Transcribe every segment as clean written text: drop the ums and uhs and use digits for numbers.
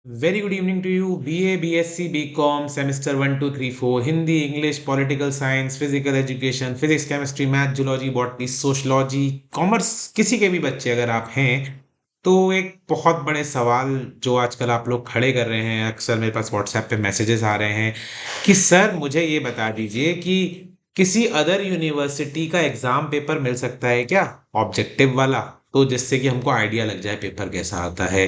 Very good evening to you. BA, BSc, BCom, semester 1, 2, 3, 4, Hindi, English, Political Science, Physical Education, Physics, Chemistry, Math, Zoology, Botany, Sociology, Commerce, किसी के भी बच्चे अगर आप हैं तो एक बहुत बड़े सवाल जो आजकल आप लोग खड़े कर रहे हैं, अक्सर मेरे पास व्हाट्सएप पे मैसेजेस आ रहे हैं कि सर मुझे ये बता दीजिए कि किसी अदर यूनिवर्सिटी का एग्जाम पेपर मिल सकता है क्या, ऑब्जेक्टिव वाला, तो जिससे कि हमको आइडिया लग जाए पेपर कैसा आता है,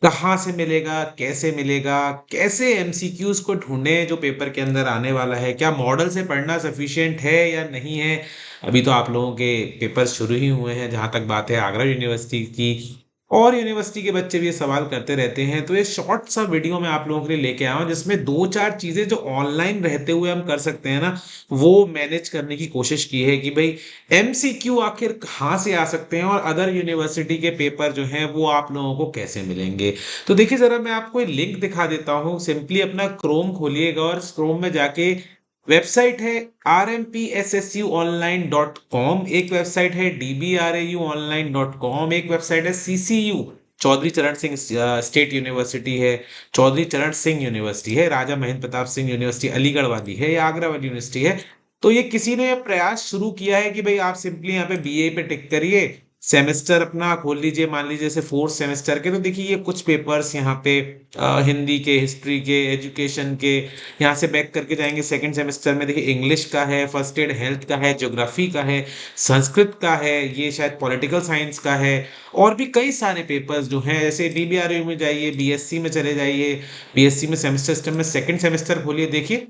कहाँ से मिलेगा, कैसे मिलेगा, कैसे एमसीक्यूज को ढूंढे जो पेपर के अंदर आने वाला है, क्या मॉडल से पढ़ना सफिशिएंट है या नहीं है। अभी तो आप लोगों के पेपर शुरू ही हुए हैं, जहां तक बात है आगरा यूनिवर्सिटी की, और यूनिवर्सिटी के बच्चे भी ये सवाल करते रहते हैं, तो ये शॉर्ट सा वीडियो मैं आप लोगों के लिए लेके आया हूं जिसमें दो चार चीजें जो ऑनलाइन रहते हुए हम कर सकते हैं ना, वो मैनेज करने की कोशिश की है कि भाई एमसीक्यू आखिर कहाँ से आ सकते हैं और अदर यूनिवर्सिटी के पेपर जो हैं वो आप लोगों को कैसे मिलेंगे। तो देखिए जरा मैं आपको एक लिंक दिखा देता हूँ, सिंपली अपना क्रोम खोलिएगा और क्रोम में जाके वेबसाइट है rmpssuonline.com, एक वेबसाइट है dbrauonline.com, एक वेबसाइट है CCU चौधरी चरण सिंह स्टेट यूनिवर्सिटी है, चौधरी चरण सिंह यूनिवर्सिटी है, राजा महेंद्र प्रताप सिंह यूनिवर्सिटी अलीगढ़ वाली है या आगरा वाली यूनिवर्सिटी है। तो ये किसी ने प्रयास शुरू किया है कि भाई आप सिंपली यहाँ पे बीए पे टिक करिए, सेमेस्टर अपना खोल लीजिए, मान लीजिए जैसे फोर्थ सेमेस्टर के, तो देखिए ये कुछ पेपर्स यहाँ पे हिंदी के, हिस्ट्री के, एजुकेशन के, यहाँ से बैक करके जाएंगे सेकंड सेमेस्टर में, देखिए इंग्लिश का है, फर्स्ट एड हेल्थ का है, ज्योग्राफी का है, संस्कृत का है, ये शायद पॉलिटिकल साइंस का है, और भी कई सारे पेपर्स जो हैं, जैसे डीबीआरयू में जाइए, बीएससी में चले जाइए, बीएससी में सेमेस्टर सिस्टम में सेकंड सेमेस्टर खोलिए, देखिए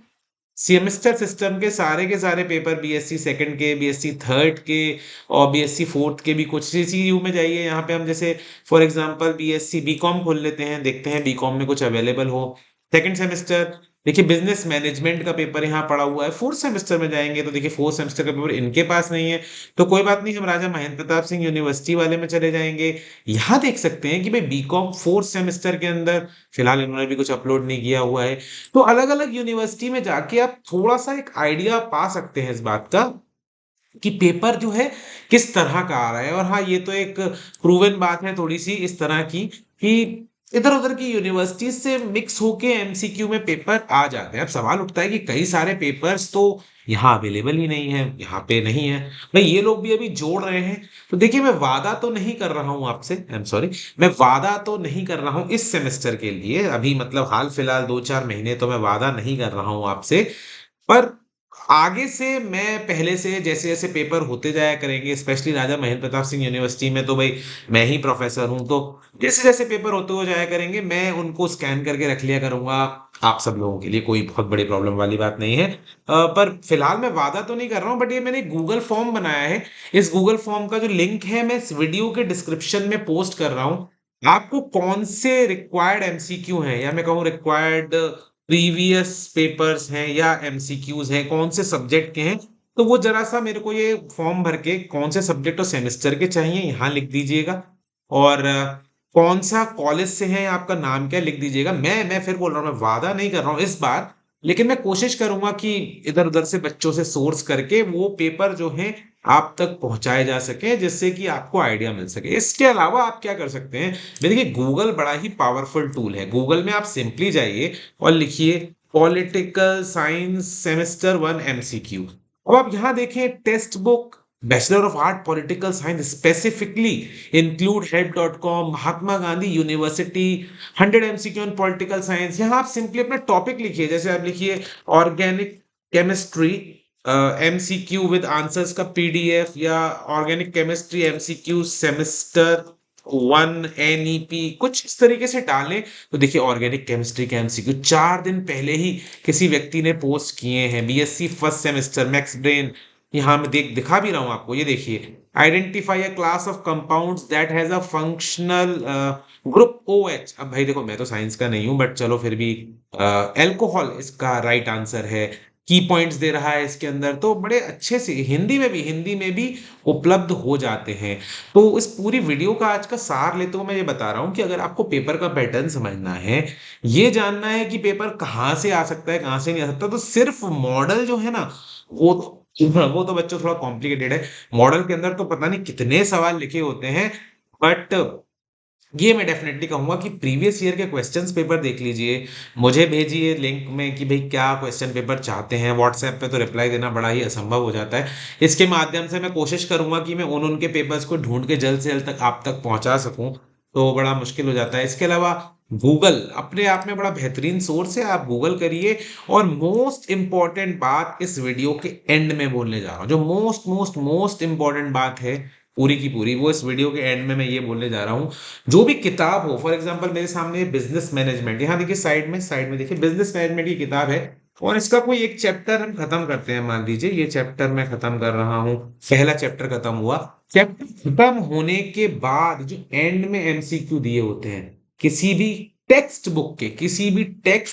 सेमेस्टर सिस्टम के सारे पेपर, बीएससी सेकंड के, बीएससी थर्ड के, और बीएससी फोर्थ के भी कुछ। सीसीयू में जाइए, यहाँ पे हम जैसे फॉर एग्जांपल बीएससी बीकॉम खोल लेते हैं, देखते हैं बीकॉम में कुछ अवेलेबल हो। सेकंड सेमेस्टर देखिए बिजनेस मैनेजमेंट का पेपर यहाँ पड़ा हुआ है। फोर्थ सेमेस्टर में जाएंगे तो देखिए फोर्थ सेमेस्टर का पेपर इनके पास नहीं है, तो कोई बात नहीं, हम राजा महेंद्र प्रताप सिंह यूनिवर्सिटी वाले में चले जाएंगे। यहाँ देख सकते हैं कि भाई बीकॉम फोर्थ सेमेस्टर के अंदर फिलहाल इन्होंने भी कुछ अपलोड नहीं किया हुआ है। तो अलग अलग यूनिवर्सिटी में जाके आप थोड़ा सा एक आइडिया पा सकते हैं इस बात का कि पेपर जो है किस तरह का आ रहा है। और हाँ, ये तो एक प्रूवन बात है थोड़ी सी इस तरह की कि इधर उधर की यूनिवर्सिटीज से मिक्स होके एमसीक्यू में पेपर आ जाते हैं। अब सवाल उठता है कि कई सारे पेपर्स तो यहाँ अवेलेबल ही नहीं है, यहाँ पे नहीं है, भाई ये लोग भी अभी जोड़ रहे हैं। तो देखिए मैं वादा तो नहीं कर रहा हूँ आपसे, आई एम सॉरी, मैं वादा तो नहीं कर रहा हूँ इस सेमेस्टर के लिए, अभी मतलब हाल फिलहाल 2-4 महीने तो मैं वादा नहीं कर रहा हूँ आपसे, पर आगे से मैं पहले से जैसे जैसे पेपर होते जाया करेंगे, स्पेशली राजा महेंद्र प्रताप सिंह यूनिवर्सिटी में तो भाई मैं ही प्रोफेसर हूं, तो जैसे जैसे पेपर होते हो जाया करेंगे मैं उनको स्कैन करके रख लिया करूंगा आप सब लोगों के लिए, कोई बहुत बड़ी प्रॉब्लम वाली बात नहीं है। पर फिलहाल मैं वादा तो नहीं कर रहा हूँ, बट ये मैंने गूगल फॉर्म बनाया है, इस गूगल फॉर्म का जो लिंक है मैं इस वीडियो के डिस्क्रिप्शन में पोस्ट कर रहा हूँ। आपको कौन से रिक्वायर्ड एमसीक्यू हैं, या मैं कहूँ रिक्वायर्ड प्रीवियस पेपर्स हैं या एमसीक्यूज हैं, कौन से सब्जेक्ट के हैं, तो वो जरा सा मेरे को ये फॉर्म भर के कौन से सब्जेक्ट और सेमेस्टर के चाहिए यहाँ लिख दीजिएगा, और कौन सा कॉलेज से है, आपका नाम क्या लिख दीजिएगा। मैं फिर बोल रहा हूँ, मैं वादा नहीं कर रहा हूँ इस बार, लेकिन मैं कोशिश करूंगा कि इधर उधर से बच्चों से सोर्स करके वो पेपर जो है आप तक पहुंचाए जा सके, जिससे कि आपको आइडिया मिल सके। इसके अलावा आप क्या कर सकते हैं, देखिए गूगल बड़ा ही पावरफुल टूल है, गूगल में आप सिंपली जाइए और लिखिए पॉलिटिकल साइंस सेमेस्टर 1 एमसीक्यू। अब आप यहाँ देखें text book bachelor of art political science specifically include हेल्प.com, Mahatma Gandhi university 100 MCQ in political science. यहाँ आप सिंपली अपना टॉपिक लिखिए, जैसे आप लिखिए organic chemistry MCQ with answers का पीडीएफ, या organic chemistry MCQ semester 1 NEP, कुछ इस तरीके से डालें। तो देखिए ऑर्गेनिक केमिस्ट्री के एमसीक्यू 4 दिन पहले ही किसी व्यक्ति ने पोस्ट किए हैं, BSc first semester max brain, यहाँ मैं दिखा भी रहा हूँ आपको, ये देखिए identify a class of compounds that has a functional group OH. अब भाई देखो मैं तो साइंस का नहीं हूं, बट चलो फिर भी एल्कोहल इसका राइट आंसर है। की पॉइंट्स दे रहा है इसके अंदर, तो बड़े अच्छे से हिंदी में भी उपलब्ध हो जाते हैं। तो इस पूरी वीडियो का आज का सार लेते हुए मैं ये बता रहा हूँ कि अगर आपको पेपर का पैटर्न समझना है, ये जानना है कि पेपर कहाँ से आ सकता है कहाँ से नहीं आ सकता, तो सिर्फ मॉडल जो है ना, वो वो तो बच्चों थोड़ा कॉम्प्लिकेटेड है। मॉडल के अंदर तो पता नहीं कितने सवाल लिखे होते हैं, बट ये मैं डेफिनेटली कहूँगा कि प्रीवियस ईयर के क्वेश्चंस पेपर देख लीजिए, मुझे भेजिए लिंक में कि भई क्या क्वेश्चन पेपर चाहते हैं, व्हाट्सएप पे तो रिप्लाई देना बड़ा ही असंभव हो जाता है। इसके माध्यम से मैं कोशिश करूँगा कि मैं उनके पेपर्स को ढूँढ के जल्द से जल्द तक आप तक पहुँचा सकूँ, तो बड़ा मुश्किल हो जाता है। इसके अलावा गूगल अपने आप में बड़ा बेहतरीन सोर्स है, आप गूगल करिए। और मोस्ट इम्पोर्टेंट बात इस वीडियो के एंड में बोलने जा रहा हूँ, जो मोस्ट मोस्ट मोस्ट इम्पोर्टेंट बात है पूरी की पूरी, वो इस वीडियो के एंड में मैं ये बोलने जा रहा हूँ। जो भी किताब हो, फॉर एग्जांपल मेरे सामने बिजनेस मैनेजमेंट, यहाँ देखिए साइड में देखिए बिजनेस मैनेजमेंट की किताब है, और इसका कोई एक चैप्टर हम खत्म करते हैं। मान लीजिए ये चैप्टर मैं खत्म कर रहा हूँ, पहला चैप्टर खत्म हुआ। चैप्टर खत्म होने के बाद जो एंड में एमसीक्यू दिए होते हैं, किसी भी टेक्स्ट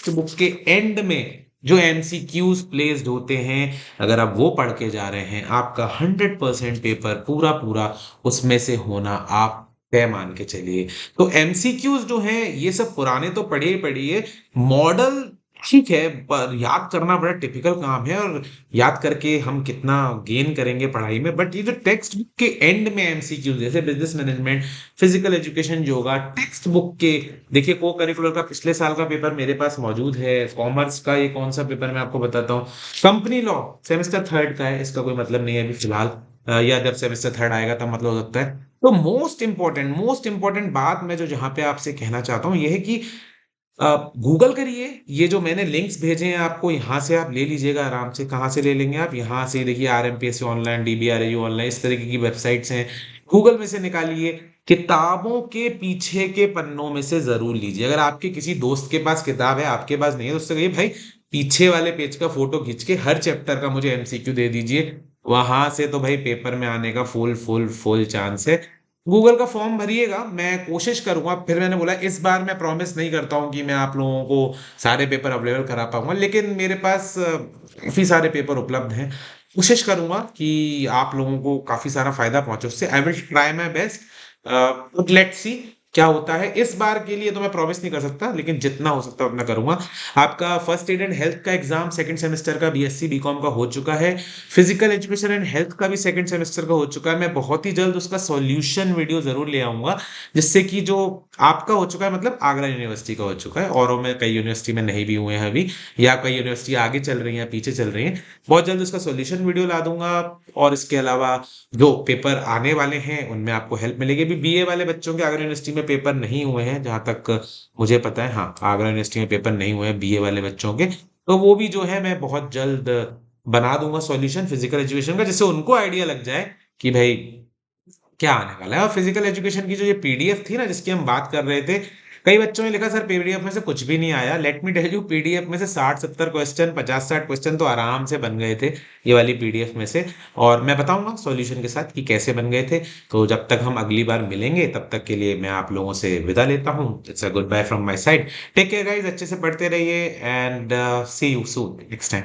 बुक के एंड में जो एमसीक्यूज प्लेस्ड होते हैं, अगर आप वो पढ़ के जा रहे हैं, आपका 100% पेपर पूरा पूरा उसमें से होना आप तय मान के चलिए। तो एमसीक्यूज जो हैं ये सब पुराने तो पढ़े ही पढ़िए, मॉडल ठीक है, पर याद करना बड़ा टिपिकल काम है, और याद करके हम कितना गेन करेंगे पढ़ाई में। बट ये जो टेक्स्ट बुक के एंड में एमसीक्यूज, जैसे business management, physical education, yoga, text book के, देखिए को करिकुलर का पिछले साल का पेपर मेरे पास मौजूद है। कॉमर्स का ये कौन सा पेपर मैं आपको बताता हूँ, कंपनी लॉ सेमेस्टर थर्ड का है, इसका कोई मतलब नहीं है अभी फिलहाल, या जब सेमेस्टर थर्ड आएगा तब मतलब हो सकता है। तो मोस्ट इंपॉर्टेंट बात मैं जो जहां पे आपसे कहना चाहता हूँ ये है कि गूगल करिए। ये जो मैंने लिंक्स भेजे हैं आपको, यहाँ से आप ले लीजिएगा आराम से। कहाँ से ले लेंगे आप, यहाँ से देखिए आरएमपीएससी ऑनलाइन, डीबीआरएयू ऑनलाइन, इस तरीके की वेबसाइट्स हैं, गूगल में से निकालिए। किताबों के पीछे के पन्नों में से जरूर लीजिए। अगर आपके किसी दोस्त के पास किताब है, आपके पास नहीं है, तो उससे कहिए भाई पीछे वाले पेज का फोटो खींच के हर चैप्टर का मुझे एमसीक्यू दे दीजिए। वहां से तो भाई पेपर में आने का फुल फुल फुल चांस है। गूगल का फॉर्म भरिएगा, मैं कोशिश करूंगा। फिर मैंने बोला इस बार मैं प्रॉमिस नहीं करता हूं कि मैं आप लोगों को सारे पेपर अवेलेबल करा पाऊंगा, लेकिन मेरे पास काफी सारे पेपर उपलब्ध हैं। कोशिश करूंगा कि आप लोगों को काफी सारा फायदा पहुंचे उससे। I will try my best, let's see क्या होता है। इस बार के लिए तो मैं प्रॉमिस नहीं कर सकता, लेकिन जितना हो सकता है उतना करूंगा। आपका फर्स्ट एड एंड हेल्थ का एग्जाम सेकंड सेमेस्टर का बीएससी बीकॉम का हो चुका है। फिजिकल एजुकेशन एंड हेल्थ का भी सेकंड सेमेस्टर का हो चुका है। मैं बहुत ही जल्द उसका सॉल्यूशन वीडियो जरूर ले आऊंगा, जिससे कि जो आपका हो चुका है, मतलब आगरा यूनिवर्सिटी का हो चुका है, और में कई यूनिवर्सिटी में नहीं भी हुए हैं अभी, या कई यूनिवर्सिटी आगे चल रही हैं पीछे चल रही हैं, बहुत जल्द उसका सॉल्यूशन वीडियो ला दूंगा। और इसके अलावा जो पेपर आने वाले हैं उनमें आपको हेल्प मिलेगी। अभी बीए वाले बच्चों के आगरा यूनिवर्सिटी में पेपर नहीं हुए हैं जहां तक मुझे पता है। हाँ, आगरा यूनिवर्सिटी में पेपर नहीं हुए हैं बीए वाले बच्चों के, तो वो भी जो है मैं बहुत जल्द बना दूंगा सॉल्यूशन फिजिकल एजुकेशन का, जिससे उनको आइडिया लग जाए कि भाई क्या आने वाला है। और फिजिकल एजुकेशन की जो ये पीडीएफ थी ना जिसकी हम बात कर रहे थे, कई बच्चों ने लिखा सर पीडीएफ में से कुछ भी नहीं आया। Let me tell you, PDF में से 60-70 क्वेश्चन, 50-60 क्वेश्चन तो आराम से बन गए थे ये वाली पीडीएफ में से। और मैं बताऊंगा सॉल्यूशन के साथ कि कैसे बन गए थे। तो जब तक हम अगली बार मिलेंगे तब तक के लिए मैं आप लोगों से विदा लेता हूँ। It's a goodbye from my side. Take care guys, अच्छे से पढ़ते रहिए, and see you soon next time.